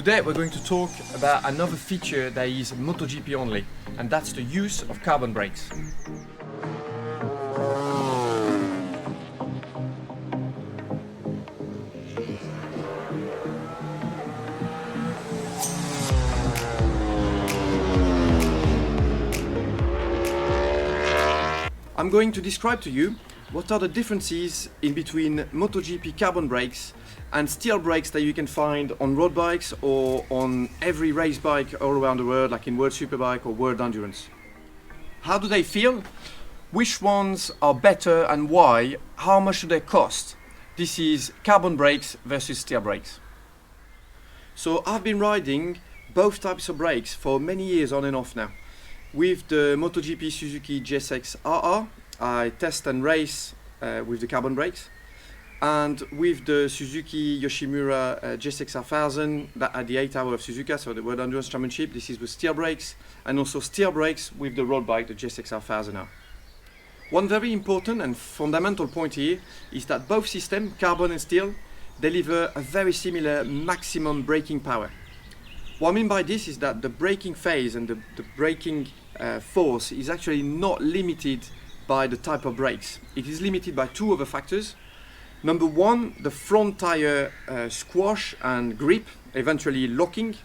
Today we're going to talk about another feature that is MotoGP only, and that's the use of carbon brakes. I'm going to describe to you what are the differences in between MotoGP carbon brakes and steel brakes that you can find on road bikes or on every race bike all around the world, like in World Superbike or World Endurance. How do they feel? Which ones are better and why? How much do they cost? This is carbon brakes versus steel brakes. So I've been riding both types of brakes for many years on and off now. With the MotoGP Suzuki GSX RR, I test and race with the carbon brakes. And with the Suzuki Yoshimura GSX 1000, that at the 8 hour of Suzuka, so the World Endurance Championship, this is with steel brakes, and also steel brakes with the road bike, the GSX 1000R. One very important and fundamental point here is that both systems, carbon and steel, deliver a very similar maximum braking power. What I mean by this is that the braking phase and the braking force is actually not limited by the type of brakes. It is limited by two other factors. Number one, the front tire squash and grip, eventually locking.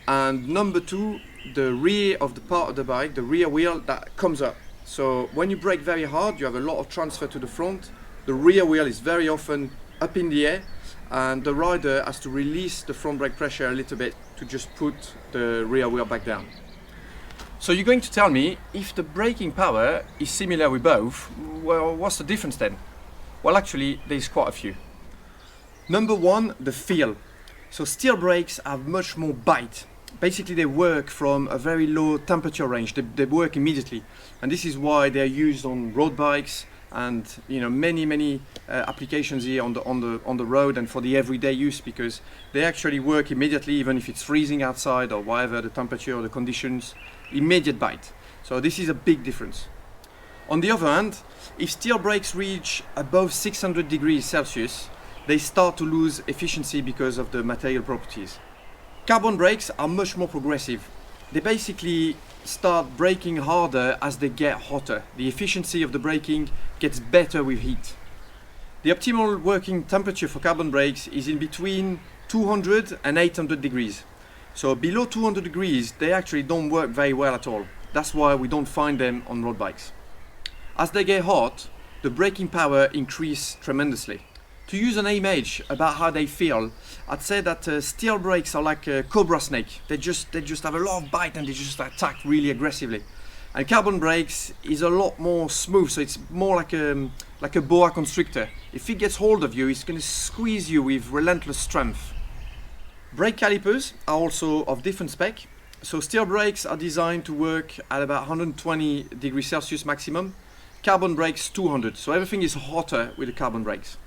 And number two, the rear of the part of the bike, the rear wheel that comes up. So when you brake very hard, you have a lot of transfer to the front. The rear wheel is very often up in the air, and the rider has to release the front brake pressure a little bit to just put the rear wheel back down. So you're going to tell me, if the braking power is similar with both, well, what's the difference then? Well, actually, there's quite a few. Number one, the feel. So steel brakes have much more bite. Basically, they work from a very low temperature range. They work immediately, and this is why they're used on road bikes and many applications here on the road and for the everyday use, because they actually work immediately, even if it's freezing outside or whatever the temperature or the conditions. Immediate bite. So this is a big difference. On the other hand, if steel brakes reach above 600 degrees Celsius, they start to lose efficiency because of the material properties. Carbon brakes are much more progressive. They basically start braking harder as they get hotter. The efficiency of the braking gets better with heat. The optimal working temperature for carbon brakes is in between 200 and 800 degrees. So below 200 degrees, they actually don't work very well at all. That's why we don't find them on road bikes. As they get hot, the braking power increases tremendously. To use an image about how they feel, I'd say that steel brakes are like a cobra snake. They just have a lot of bite and they just attack really aggressively. And carbon brakes is a lot more smooth, so it's more like a boa constrictor. If it gets hold of you, it's going to squeeze you with relentless strength. Brake calipers are also of different spec. So steel brakes are designed to work at about 120 degrees Celsius maximum. Carbon brakes 200, so everything is hotter with the carbon brakes.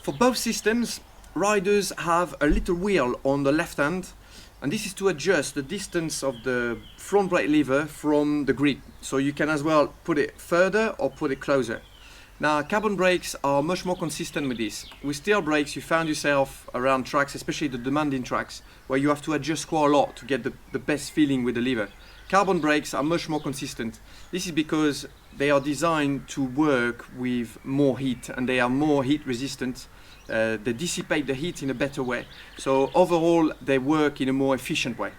For both systems, riders have a little wheel on the left hand, and this is to adjust the distance of the front brake lever from the grip. So you can as well put it further or put it closer. Now, carbon brakes are much more consistent with this. With steel brakes, you found yourself around tracks, especially the demanding tracks, where you have to adjust quite a lot to get the best feeling with the lever. Carbon brakes are much more consistent. This is because they are designed to work with more heat, and they are more heat resistant. They dissipate the heat in a better way. So overall, they work in a more efficient way.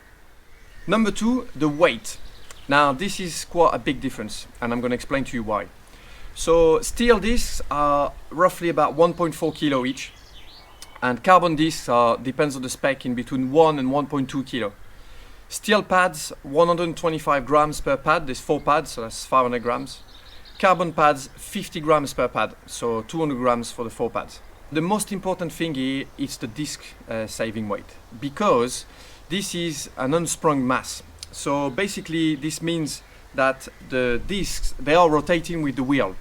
Number two, the weight. Now, this is quite a big difference, and I'm going to explain to you why. So steel discs are roughly about 1.4 kilo each, and carbon discs are, depends on the spec, in between 1 and 1.2 kilo. Steel pads, 125 grams per pad. There's 4 pads, so that's 500 grams. Carbon pads, 50 grams per pad, so 200 grams for the 4 pads. The most important thing here is the disc saving weight, because this is an unsprung mass. So basically this means that the discs, they are rotating with the wheel,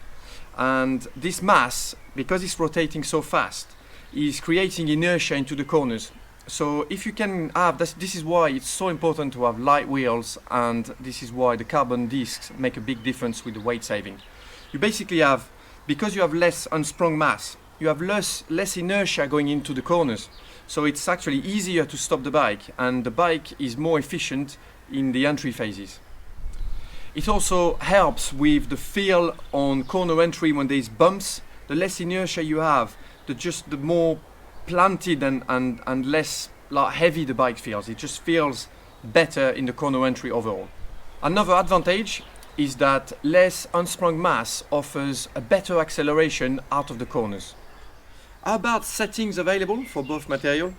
and this mass, because it's rotating so fast, is creating inertia into the corners. So if you can have this is why it's so important to have light wheels, and this is why the carbon discs make a big difference with the weight saving. You basically have, because you have less unsprung mass, you have less inertia going into the corners. So it's actually easier to stop the bike, and the bike is more efficient in the entry phases. It also helps with the feel on corner entry when there's bumps. The less inertia you have, the more planted and less like heavy the bike feels. It just feels better in the corner entry overall. Another advantage is that less unsprung mass offers a better acceleration out of the corners. How about settings available for both material?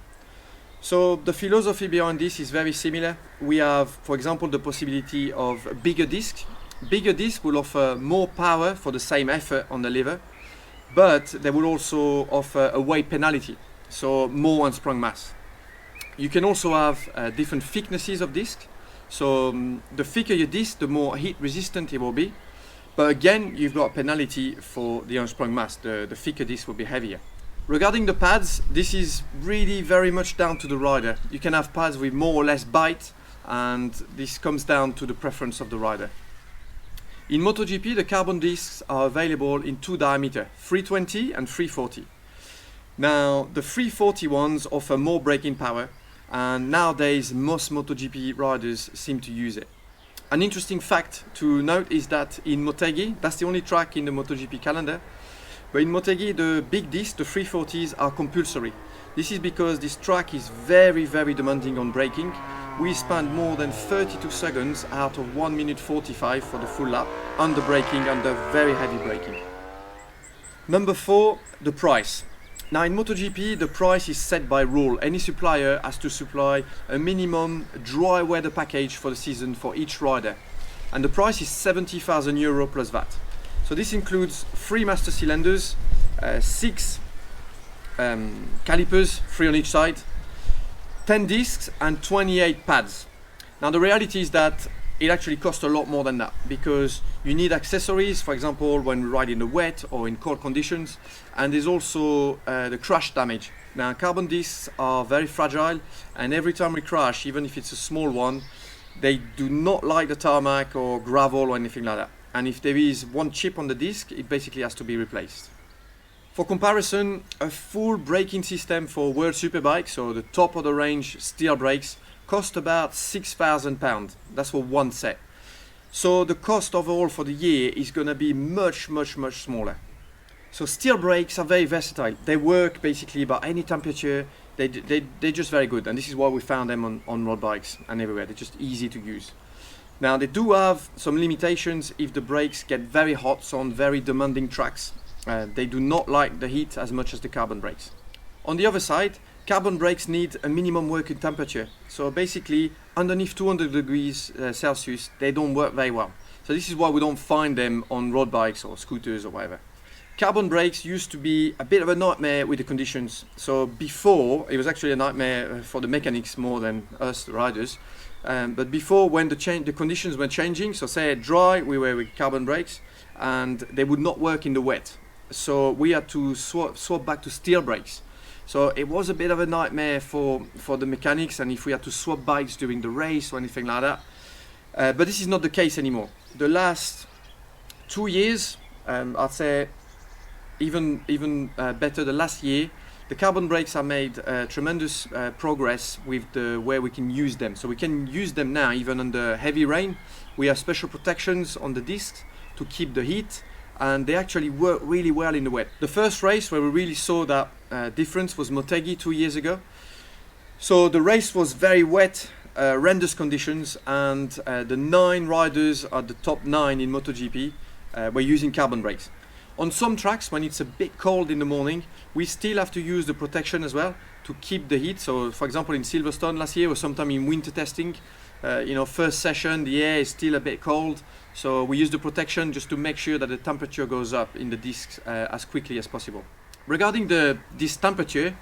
So the philosophy behind this is very similar. We have, for example, the possibility of bigger discs. Bigger discs will offer more power for the same effort on the lever, but they will also offer a weight penalty, so more unsprung mass. You can also have different thicknesses of disc. So the thicker your disc, the more heat resistant it will be. But again, you've got a penalty for the unsprung mass. The thicker disc will be heavier. Regarding the pads, this is really very much down to the rider. You can have pads with more or less bite, and this comes down to the preference of the rider. In MotoGP, the carbon discs are available in two diameters, 320 and 340. Now, the 340 ones offer more braking power, and nowadays most MotoGP riders seem to use it. An interesting fact to note is that in Motegi, that's the only track in the MotoGP calendar, but in Motegi the big discs, the 340s, are compulsory. This is because this track is very demanding on braking. We spend more than 32 seconds out of 1 minute 45 for the full lap under braking, under very heavy braking. Number 4, the price. Now in MotoGP, the price is set by rule. Any supplier has to supply a minimum dry weather package for the season for each rider. And the price is €70,000 plus VAT. So this includes 3 master cylinders, 6 calipers, 3 on each side, 10 discs and 28 pads. Now the reality is that it actually costs a lot more than that, because you need accessories, for example, when we ride in the wet or in cold conditions, and there's also the crash damage. Now carbon discs are very fragile, and every time we crash, even if it's a small one, they do not like the tarmac or gravel or anything like that. And if there is one chip on the disc, it basically has to be replaced. For comparison, a full braking system for World Superbike, so the top of the range steel brakes, cost about £6,000. That's for one set. So the cost overall for the year is going to be much smaller. So steel brakes are very versatile. They work basically by any temperature. They're just very good, and this is why we found them on road bikes and everywhere. They're just easy to use. Now they do have some limitations if the brakes get very hot, so on very demanding tracks. They do not like the heat as much as the carbon brakes. On the other side, carbon brakes need a minimum working temperature. So basically, underneath 200 degrees Celsius, they don't work very well. So this is why we don't find them on road bikes or scooters or whatever. Carbon brakes used to be a bit of a nightmare with the conditions. So before, it was actually a nightmare for the mechanics more than us, the riders. But before, when the conditions were changing, so say dry, we were with carbon brakes, and they would not work in the wet. So we had to swap back to steel brakes. So it was a bit of a nightmare for the mechanics, and if we had to swap bikes during the race or anything like that. But this is not the case anymore. The last 2 years, I'd say even better, the last year, the carbon brakes have made tremendous progress with the way we can use them. So we can use them now even under heavy rain. We have special protections on the discs to keep the heat, and they actually work really well in the wet. The first race where we really saw that difference was Motegi 2 years ago. So the race was very wet, horrendous conditions, and the 9 riders at the top 9 in MotoGP were using carbon brakes. On some tracks, when it's a bit cold in the morning, we still have to use the protection as well to keep the heat. So for example, in Silverstone last year, or sometime in winter testing, first session, the air is still a bit cold. So we use the protection just to make sure that the temperature goes up in the discs as quickly as possible. Regarding this temperature,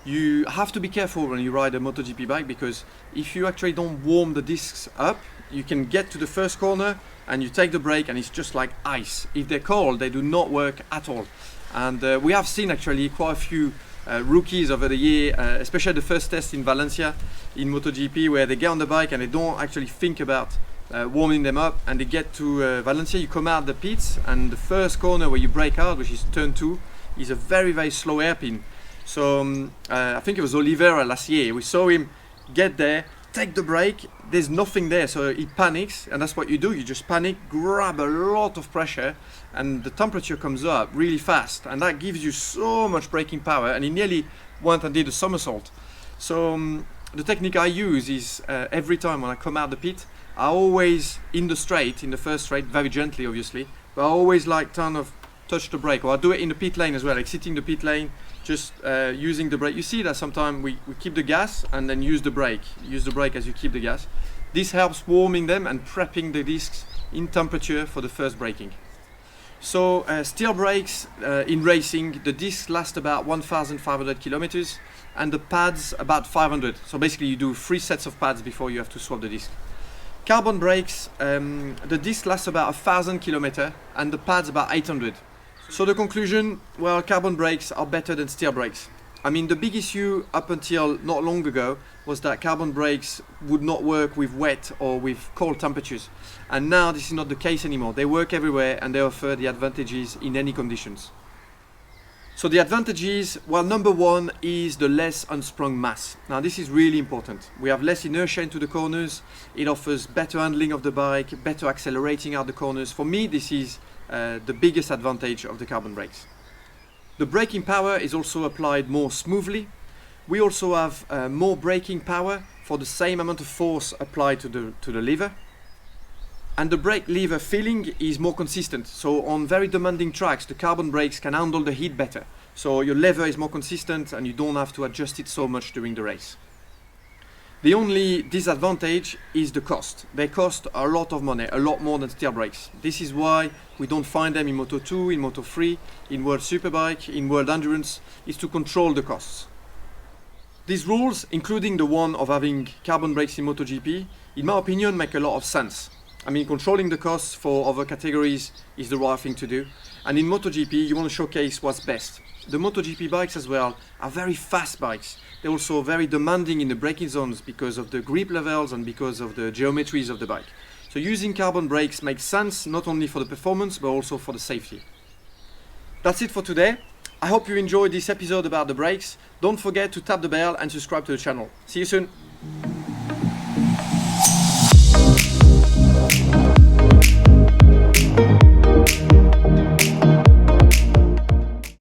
you have to be careful when you ride a MotoGP bike, because if you actually don't warm the discs up, you can get to the first corner and you take the brake and it's just like ice. If they're cold, they do not work at all. And we have seen actually quite a few rookies over the year, especially the first test in Valencia in MotoGP, where they get on the bike and they don't actually think about warming them up, and they get to Valencia, you come out the pits, and the first corner where you brake out, which is turn 2, is a very, very slow hairpin. So I think it was Oliveira last year. We saw him get there, take the brake, there's nothing there, so he panics, and that's what you do. You just panic, grab a lot of pressure, and the temperature comes up really fast, and that gives you so much braking power, and he nearly went and did a somersault. So the technique I use is every time when I come out the pit, I always, in the first straight, very gently obviously, but I always like kind of touch the brake, or I do it in the pit lane as well, like sitting in the pit lane, just using the brake. You see that sometimes we keep the gas and then use the brake as you keep the gas. This helps warming them and prepping the discs in temperature for the first braking. So steel brakes in racing, the discs last about 1,500 kilometers and the pads about 500. So basically you do 3 sets of pads before you have to swap the disc. Carbon brakes, the disc lasts about 1,000 kilometers and the pads about 800. So the conclusion, well, carbon brakes are better than steel brakes. I mean, the big issue up until not long ago was that carbon brakes would not work with wet or with cold temperatures. And now this is not the case anymore. They work everywhere and they offer the advantages in any conditions. So the advantages, well, number one is the less unsprung mass. Now this is really important. We have less inertia into the corners. It offers better handling of the bike, better accelerating out the corners. For me, this is the biggest advantage of the carbon brakes. The braking power is also applied more smoothly. We also have more braking power for the same amount of force applied to the lever. And the brake lever feeling is more consistent. So on very demanding tracks, the carbon brakes can handle the heat better. So your lever is more consistent and you don't have to adjust it so much during the race. The only disadvantage is the cost. They cost a lot of money, a lot more than steel brakes. This is why we don't find them in Moto2, in Moto3, in World Superbike, in World Endurance, is to control the costs. These rules, including the one of having carbon brakes in MotoGP, in my opinion make a lot of sense. I mean, controlling the costs for other categories is the right thing to do. And in MotoGP, you want to showcase what's best. The MotoGP bikes as well are very fast bikes. They're also very demanding in the braking zones because of the grip levels and because of the geometries of the bike. So using carbon brakes makes sense not only for the performance but also for the safety. That's it for today. I hope you enjoyed this episode about the brakes. Don't forget to tap the bell and subscribe to the channel. See you soon.